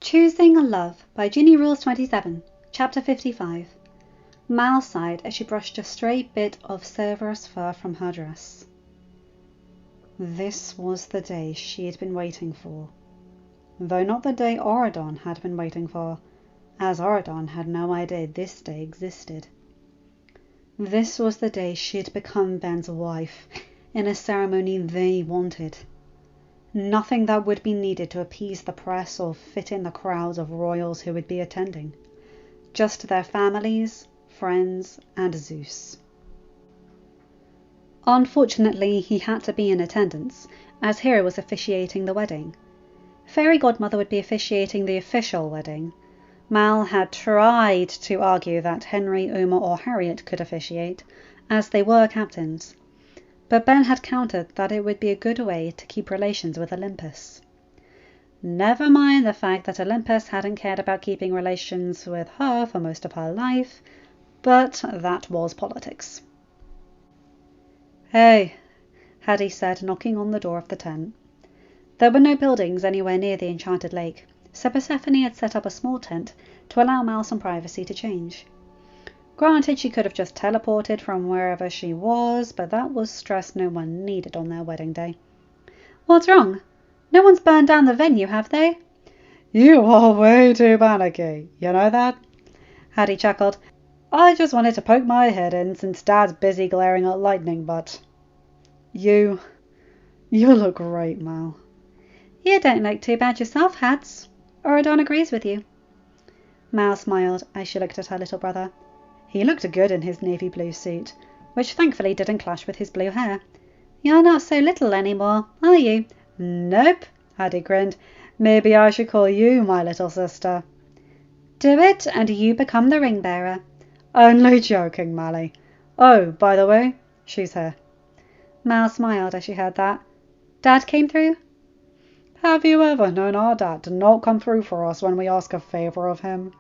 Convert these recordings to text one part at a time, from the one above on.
Choosing Love by ginnyrules27, Chapter 55. Mal sighed as she brushed a stray bit of Cerberus fur from her dress. This was the day she had been waiting for, though not the day Auradon had been waiting for, as Auradon had no idea this day existed. This was the day she had become Ben's wife, in a ceremony they wanted. Nothing that would be needed to appease the press or fit in the crowds of royals who would be attending. Just their families, friends, and Zeus. Unfortunately, he had to be in attendance, as Hera was officiating the wedding. Fairy Godmother would be officiating the official wedding. Mal had tried to argue that Henry, Uma, or Harriet could officiate, as they were captains. But Ben had countered that it would be a good way to keep relations with Olympus. Never mind the fact that Olympus hadn't cared about keeping relations with her for most of her life, but that was politics. "Hey," Haddie said, knocking on the door of the tent. There were no buildings anywhere near the enchanted lake, so Persephone had set up a small tent to allow Mal some privacy to change. Granted, she could have just teleported from wherever she was, but that was stress no one needed on their wedding day. "What's wrong? No one's burned down the venue, have they?" "You are way too panicky, you know that?" Haddie chuckled. "I just wanted to poke my head in since Dad's busy glaring at lightning, but... You look great, Mal." "You don't look too bad yourself, Hads. Auradon agrees with you." Mal smiled as she looked at her little brother. He looked good in his navy blue suit, which thankfully didn't clash with his blue hair. "You're not so little anymore, are you?" "Nope," Haddie grinned. "Maybe I should call you my little sister." "Do it, and you become the ring bearer." "Only joking, Mally. Oh, by the way, she's here." Mal smiled as she heard that. "Dad came through?" "Have you ever known our dad to not come through for us when we ask a favour of him?"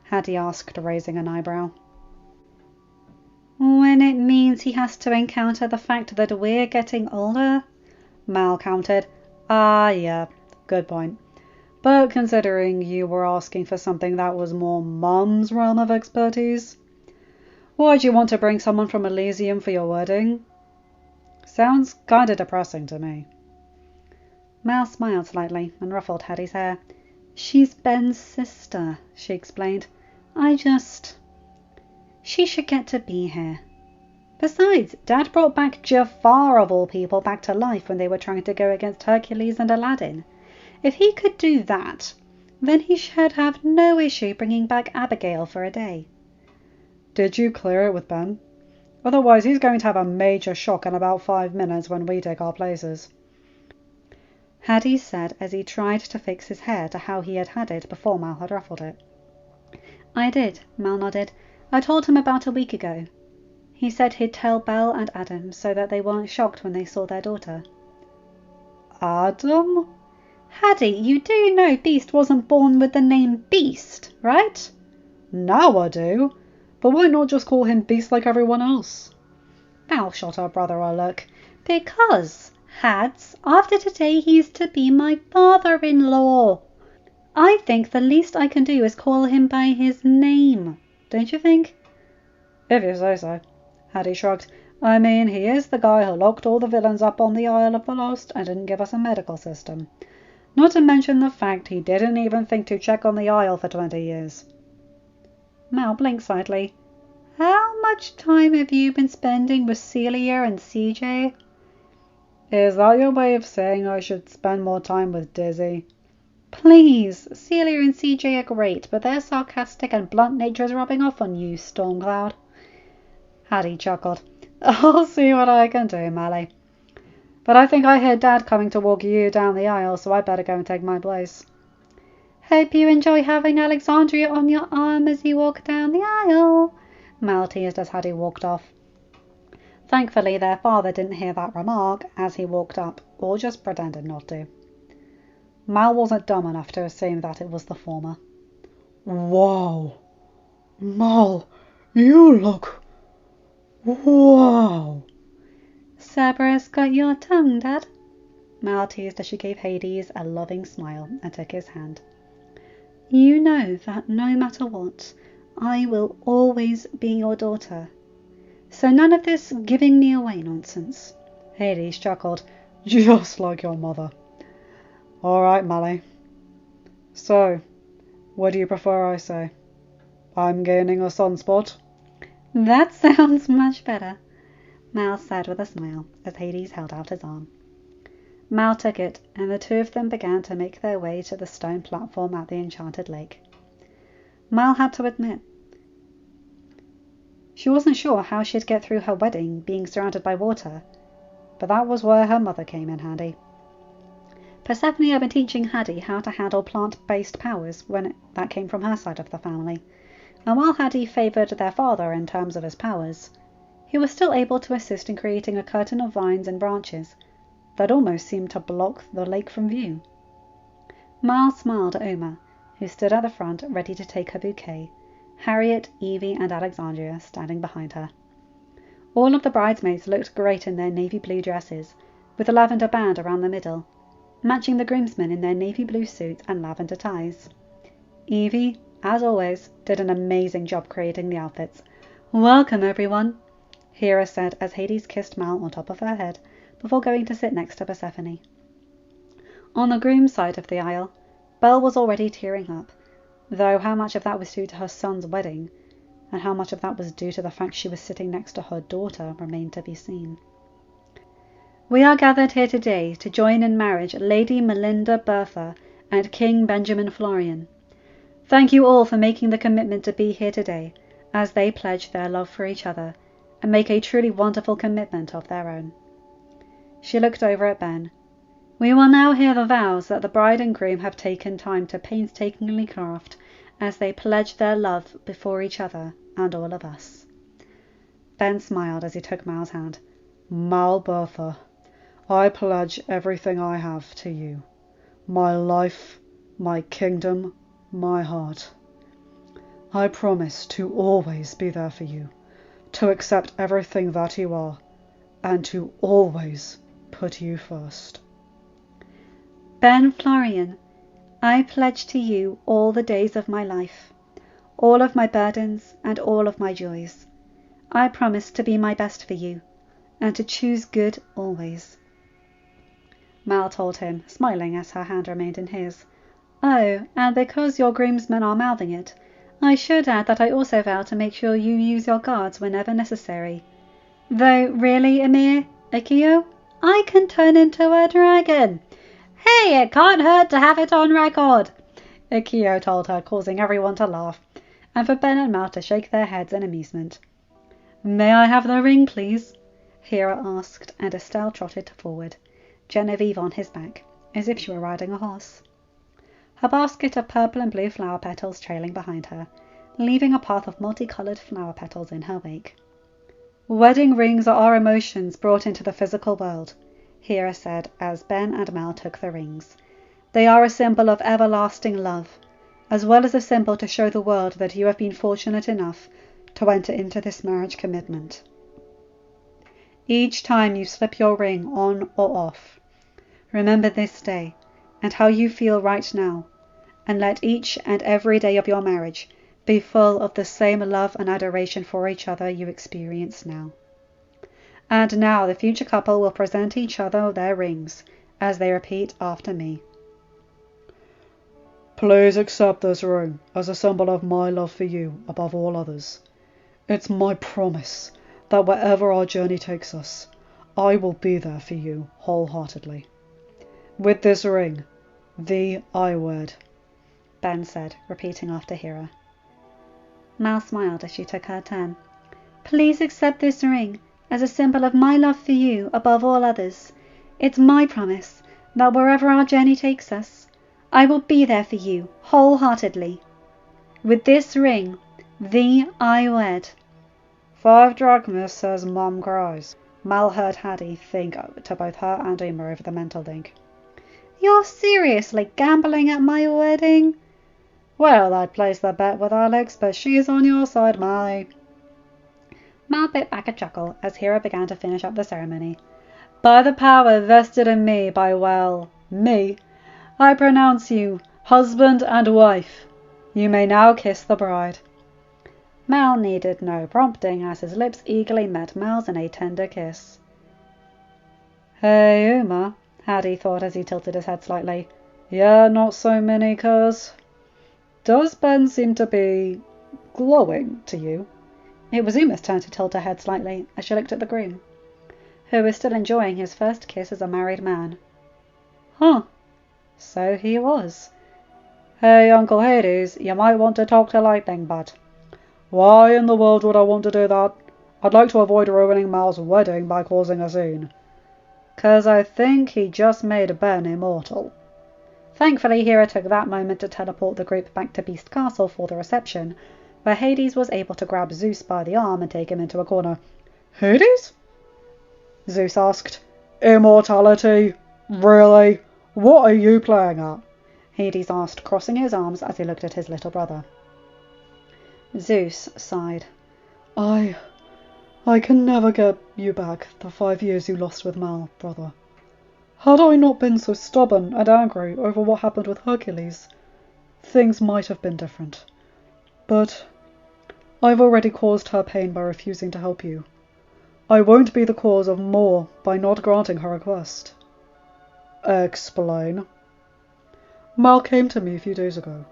Haddie asked, raising an eyebrow. "When it means he has to encounter the fact that we're getting older?" Mal countered. Yeah, good point. But considering you were asking for something that was more Mum's realm of expertise, why'd you want to bring someone from Elysium for your wedding? Sounds kinda depressing to me. Mal smiled slightly and ruffled Haddie's hair. "She's Ben's sister," she explained. She should get to be here. Besides, Dad brought back Jafar of all people back to life when they were trying to go against Hercules and Aladdin. If he could do that, then he should have no issue bringing back Abigail for a day." "Did you clear it with Ben? Otherwise he's going to have a major shock in about 5 minutes when we take our places." Haddie said as he tried to fix his hair to how he had had it before Mal had ruffled it. "I did," Mal nodded. "I told him about a week ago. He said he'd tell Belle and Adam so that they weren't shocked when they saw their daughter." "Adam?" "Haddie, you do know Beast wasn't born with the name Beast, right?" "Now I do. But why not just call him Beast like everyone else?" Mal shot her brother a look. "Because, Hads, after today he's to be my father-in-law. I think the least I can do is call him by his name. Don't you think?" "If you say so," Haddie shrugged. "I mean, he is the guy who locked all the villains up on the Isle of the Lost and didn't give us a medical system. Not to mention the fact he didn't even think to check on the Isle for 20 years. Mal blinked slightly. "How much time have you been spending with Celia and CJ?" "Is that your way of saying I should spend more time with Dizzy?" "Please, Celia and CJ are great, but their sarcastic and blunt nature is rubbing off on you, Stormcloud." Haddie chuckled. "I'll see what I can do, Mally. But I think I hear Dad coming to walk you down the aisle, so I better go and take my place." "Hope you enjoy having Alexandria on your arm as you walk down the aisle," Mal teased as Haddie walked off. Thankfully, their father didn't hear that remark as he walked up, or just pretended not to. Mal wasn't dumb enough to assume that it was the former. "Whoa! Mal, you look... Wow!" "Cerberus got your tongue, Dad?" Mal teased as she gave Hades a loving smile and took his hand. You know that no matter what, I will always be your daughter. So none of this giving me away nonsense." Hades chuckled. "Just like your mother. All right, Mally. So, what do you prefer I say? I'm gaining a sunspot?" "That sounds much better," Mal said with a smile as Hades held out his arm. Mal took it, and the two of them began to make their way to the stone platform at the enchanted lake. Mal had to admit she wasn't sure how she'd get through her wedding being surrounded by water, but that was where her mother came in handy. Persephone had been teaching Hade how to handle plant-based powers when that came from her side of the family, and while Hade favoured their father in terms of his powers, he was still able to assist in creating a curtain of vines and branches that almost seemed to block the lake from view. Mal smiled at Uma, who stood at the front ready to take her bouquet, Harriet, Evie and Alexandria standing behind her. All of the bridesmaids looked great in their navy blue dresses, with a lavender band around the middle, matching the groomsmen in their navy blue suits and lavender ties. Evie, as always, did an amazing job creating the outfits. "Welcome, everyone," Hera said as Hades kissed Mal on top of her head before going to sit next to Persephone. On the groom's side of the aisle, Belle was already tearing up, though how much of that was due to her son's wedding, and how much of that was due to the fact she was sitting next to her daughter, remained to be seen. "We are gathered here today to join in marriage Lady Melinda Bertha and King Benjamin Florian. Thank you all for making the commitment to be here today, as they pledge their love for each other, and make a truly wonderful commitment of their own." She looked over at Ben. "We will now hear the vows that the bride and groom have taken time to painstakingly craft, as they pledge their love before each other and all of us." Ben smiled as he took Mal's hand. "Mal Bertha, I pledge everything I have to you. My life, my kingdom, my heart. I promise to always be there for you, to accept everything that you are, and to always put you first." "Ben Florian, I pledge to you all the days of my life, all of my burdens and all of my joys. I promise to be my best for you, and to choose good always," Mal told him, smiling as her hand remained in his. "Oh, and because your groomsmen are mouthing it, I should add that I also vow to make sure you use your guards whenever necessary. Though really, Emir, Akio, I can turn into a dragon. Hey, it can't hurt to have it on record," Akio told her, causing everyone to laugh, and for Ben and Mal to shake their heads in amusement. "May I have the ring, please?" Hera asked, and Estelle trotted forward, Genevieve on his back, as if she were riding a horse, her basket of purple and blue flower petals trailing behind her, leaving a path of multicoloured flower petals in her wake. "Wedding rings are our emotions brought into the physical world," Hera said as Ben and Mal took the rings. "They are a symbol of everlasting love, as well as a symbol to show the world that you have been fortunate enough to enter into this marriage commitment. Each time you slip your ring on or off, remember this day and how you feel right now, and let each and every day of your marriage be full of the same love and adoration for each other you experience now." And now the future couple will present each other their rings as they repeat after me. "Please accept this ring as a symbol of my love for you above all others. It's my promise that wherever our journey takes us, I will be there for you wholeheartedly. With this ring, thee I wed," Ben said, repeating after Hera. Mal smiled as she took her turn. "Please accept this ring as a symbol of my love for you above all others. It's my promise that wherever our journey takes us, I will be there for you wholeheartedly. With this ring, thee I wed." "5 drachmas says Mum cries," Mal heard Hade think to both her and Uma over the mental link. "You're seriously gambling at my wedding?" "Well, I'd place the bet with Alex, but she's on your side, Mally." Mal bit back a chuckle as Hera began to finish up the ceremony. "By the power vested in me by, well, me, I pronounce you husband and wife You may now kiss the bride. Mal needed no prompting as his lips eagerly met Mal's in a tender kiss. Hey, Uma, Hattie thought as he tilted his head slightly. Yeah, not so many curs. Does Ben seem to be glowing to you? It was Uma's turn to tilt her head slightly as she looked at the groom, who was still enjoying his first kiss as a married man. Huh. So he was. Hey, Uncle Hades, you might want to talk to Lightning Bud. Why in the world would I want to do that? I'd like to avoid ruining Mal's wedding by causing a scene. 'Cause I think he just made Ben immortal. Thankfully, Hera took that moment to teleport the group back to Beast Castle for the reception, where Hades was able to grab Zeus by the arm and take him into a corner. Hades? Zeus asked. Immortality? Really? What are you playing at? Hades asked, crossing his arms as he looked at his little brother. Zeus sighed. I can never get you back the 5 years you lost with Mal, brother. Had I not been so stubborn and angry over what happened with Hercules, things might have been different. But I've already caused her pain by refusing to help you. I won't be the cause of more by not granting her request. Explain. Mal came to me a few days ago,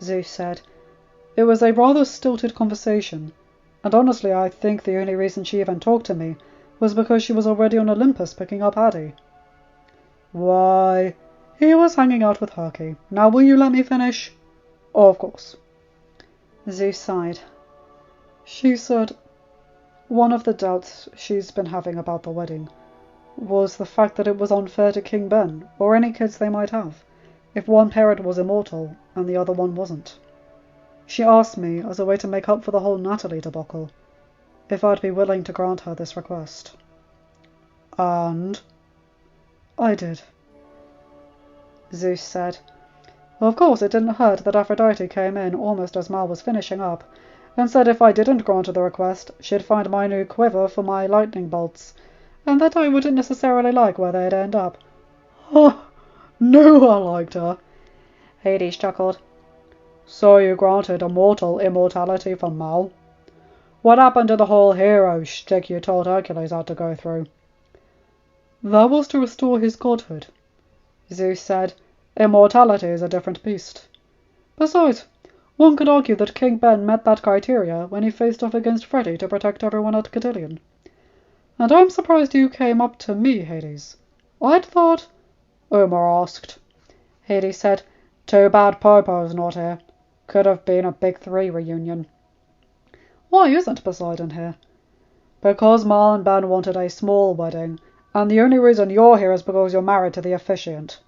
Zeus said. It was a rather stilted conversation, and honestly I think the only reason she even talked to me was because she was already on Olympus picking up Hades. Why, he was hanging out with Herky. Now will you let me finish? Of course. Zeus sighed. She said one of the doubts she's been having about the wedding was the fact that it was unfair to King Ben, or any kids they might have, if one parent was immortal and the other one wasn't. She asked me, as a way to make up for the whole Natalie debacle, if I'd be willing to grant her this request. And I did, Zeus said. Of course it didn't hurt that Aphrodite came in almost as Mal was finishing up, and said if I didn't grant her the request, she'd find my new quiver for my lightning bolts, and that I wouldn't necessarily like where they'd end up. Oh, no, I liked her. Hades chuckled. So you granted immortal immortality for Mal? What happened to the whole hero shtick you told Hercules had to go through? That was to restore his godhood, Zeus said. Immortality is a different beast. Besides, one could argue that King Ben met that criteria when he faced off against Freddy to protect everyone at Cotillion. And I'm surprised you came up to me, Hades. I'd thought... Omar asked. Hades said, Too bad Popo's not here. Could have been a Big Three reunion. Why isn't Poseidon here? Because Mal and Ben wanted a small wedding, and the only reason you're here is because you're married to the officiant.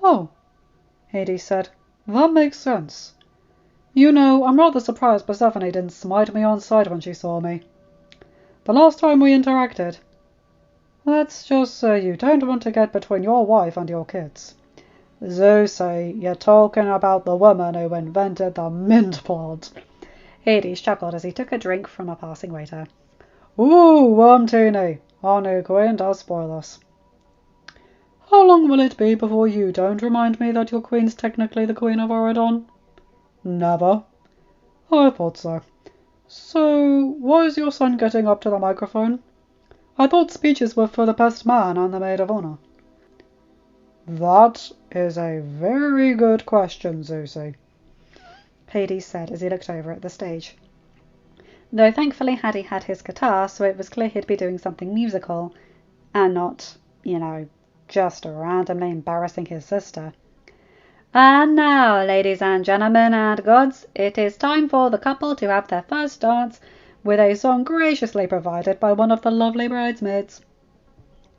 Oh, Hades said. That makes sense. You know, I'm rather surprised Persephone didn't smite me on sight when she saw me. The last time we interacted. Let's just say you don't want to get between your wife and your kids. Zeus, you're talking about the woman who invented the mint plant. Hades chuckled as he took a drink from a passing waiter. Ooh, one teeny. Our new queen does spoil us. How long will it be before you don't remind me that your queen's technically the Queen of Oridon? Never. I thought so. So, why is your son getting up to the microphone? I thought speeches were for the best man and the maid of honor. That is a very good question, Zeusy, Hades said as he looked over at the stage. Though thankfully Hades had his guitar, so it was clear he'd be doing something musical, and not, just randomly embarrassing his sister. And now, ladies and gentlemen and gods, it is time for the couple to have their first dance with a song graciously provided by one of the lovely bridesmaids,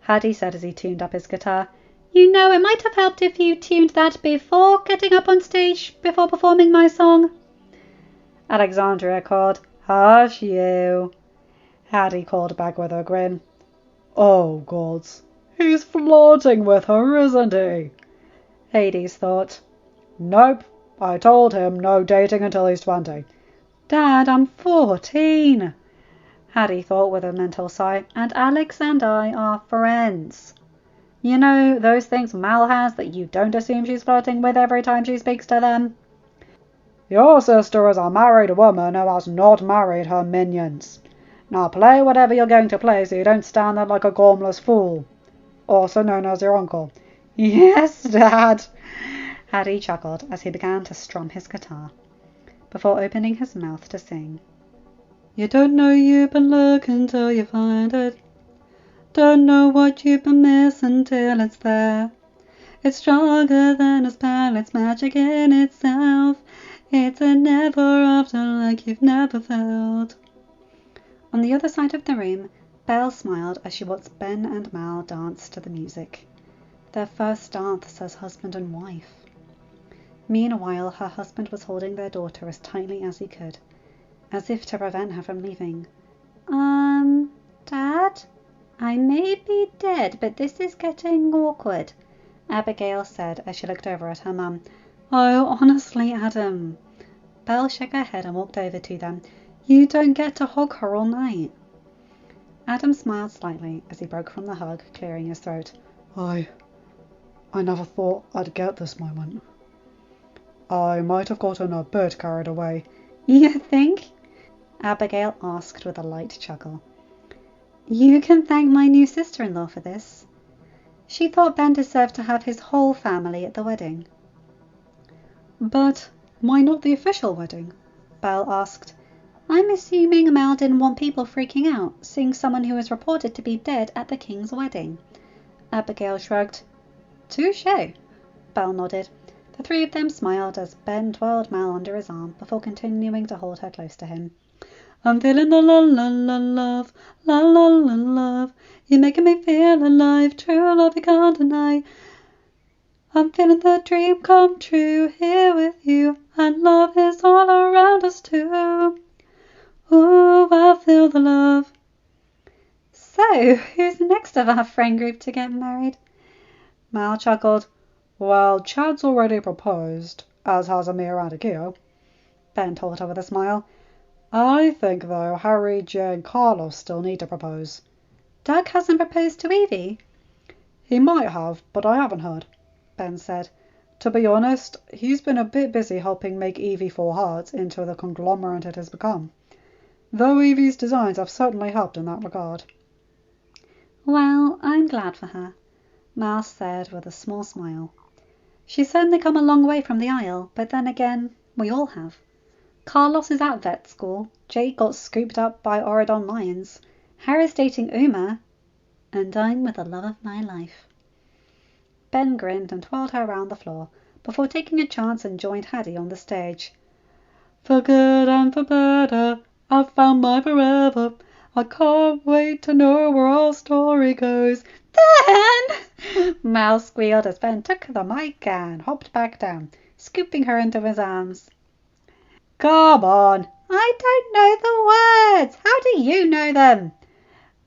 Hades said as he tuned up his guitar. You know, it might have helped if you tuned that before getting up on stage, before performing my song. Alexandria called, Hush you. Hades called back with a grin. Oh, gods, he's flirting with her, isn't he? Hades thought. Nope, I told him no dating until he's 20. Dad, I'm 14. Hades thought with a mental sigh, and Alex and I are friends. You know, those things Mal has that you don't assume she's flirting with every time she speaks to them? Your sister is a married woman who has not married her minions. Now play whatever you're going to play so you don't stand there like a gormless fool. Also known as your uncle. Yes, Dad. Harry chuckled as he began to strum his guitar, before opening his mouth to sing. You don't know you've been looking till you find it. Don't know what you've been missing till it's there. It's stronger than a spell, it's magic in itself. It's a never after like you've never felt. On the other side of the room, Belle smiled as she watched Ben and Mal dance to the music. Their first dance as husband and wife. Meanwhile, her husband was holding their daughter as tightly as he could, as if to prevent her from leaving. Dad? I may be dead, but this is getting awkward, Abigail said as she looked over at her mum. Oh, honestly, Adam. Belle shook her head and walked over to them. You don't get to hug her all night. Adam smiled slightly as he broke from the hug, clearing his throat. I never thought I'd get this moment. I might have gotten a bit carried away. You think? Abigail asked with a light chuckle. You can thank my new sister-in-law for this. She thought Ben deserved to have his whole family at the wedding. But why not the official wedding? Belle asked. I'm assuming Mal didn't want people freaking out, seeing someone who was reported to be dead at the king's wedding. Abigail shrugged. Touché. Belle nodded. The three of them smiled as Ben twirled Mal under his arm before continuing to hold her close to him. I'm feeling the love, love. You're making me feel alive, true love you can't deny. I'm feeling the dream come true here with you, and love is all around us too. Ooh, I feel the love. So, who's next of our friend group to get married? Mal chuckled. Well, Chad's already proposed, as has Amir and Akio. Ben told her with a smile. I think, though, Harry, Jay, and Carlos still need to propose. Doug hasn't proposed to Evie? He might have, but I haven't heard, Ben said. To be honest, he's been a bit busy helping make Evie 4 Hearts into the conglomerate it has become. Though Evie's designs have certainly helped in that regard. Well, I'm glad for her, Mal said with a small smile. She's certainly come a long way from the Isle, but then again, we all have. Carlos is at vet school, Jake got scooped up by Oridon lions, Harry's dating Uma, and I'm with the love of my life. Ben grinned and twirled her around the floor, before taking a chance and joined Hattie on the stage. For good and for better, I've found my forever. I can't wait to know where our story goes. Ben! Mal squealed as Ben took the mic and hopped back down, scooping her into his arms. Come on, I don't know the words. How do you know them?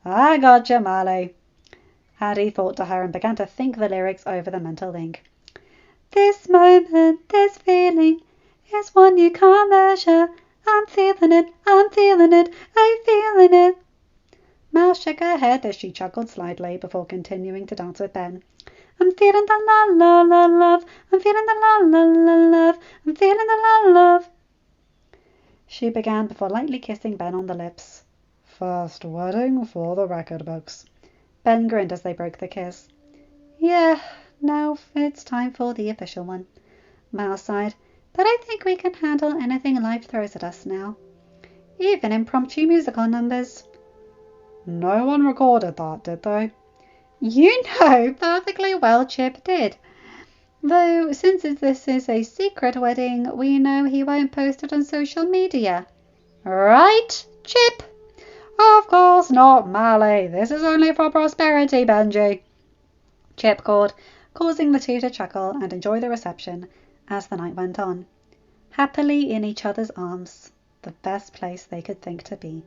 I gotcha, Molly. Hattie thought to her and began to think the lyrics over the mental link. This moment, this feeling, is one you can't measure. I'm feeling it, I'm feeling it. Mal shook her head as she chuckled slightly before continuing to dance with Ben. I'm feeling the la la la love, I'm feeling the la la la love, I'm feeling the la love. She began before lightly kissing Ben on the lips. First wedding for the record books. Ben grinned as they broke the kiss. Yeah, now it's time for the official one. Mal sighed, but I think we can handle anything life throws at us now. Even impromptu musical numbers. No one recorded that, did they? You know perfectly well Chip did. Though, since this is a secret wedding, we know he won't post it on social media. Right, Chip? Of course not, Mally. This is only for prosperity, Benji. Chip called, causing the two to chuckle and enjoy the reception as the night went on. Happily in each other's arms, the best place they could think to be.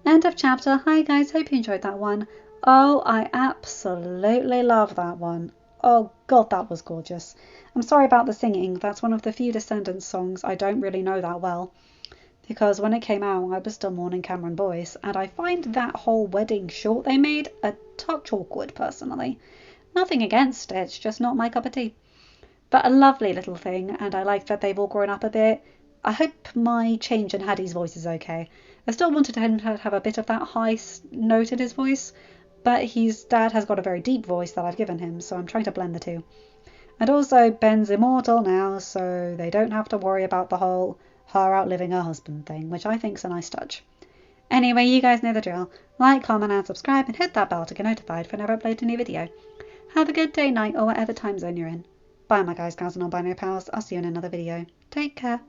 End of chapter. Hi guys, hope you enjoyed that one. Oh, I absolutely love that one. Oh god, that was gorgeous. I'm sorry about the singing. That's one of the few Descendants songs I don't really know that well, because when it came out I was still mourning Cameron Boyce, and I find that whole wedding short they made a touch awkward personally. Nothing against it, it's just not my cup of tea. But a lovely little thing, and I like that they've all grown up a bit. I hope my change in Haddie's voice is okay. I still wanted him to have a bit of that high note in his voice, but his dad has got a very deep voice that I've given him, so I'm trying to blend the two. And also, Ben's immortal now, so they don't have to worry about the whole her outliving her husband thing, which I think's a nice touch. Anyway, you guys know the drill. Like, comment, and subscribe, and hit that bell to get notified whenever I upload a new video. Have a good day, night, or whatever time zone you're in. Bye, my guys, gals, and non-binary pals. I'll see you in another video. Take care.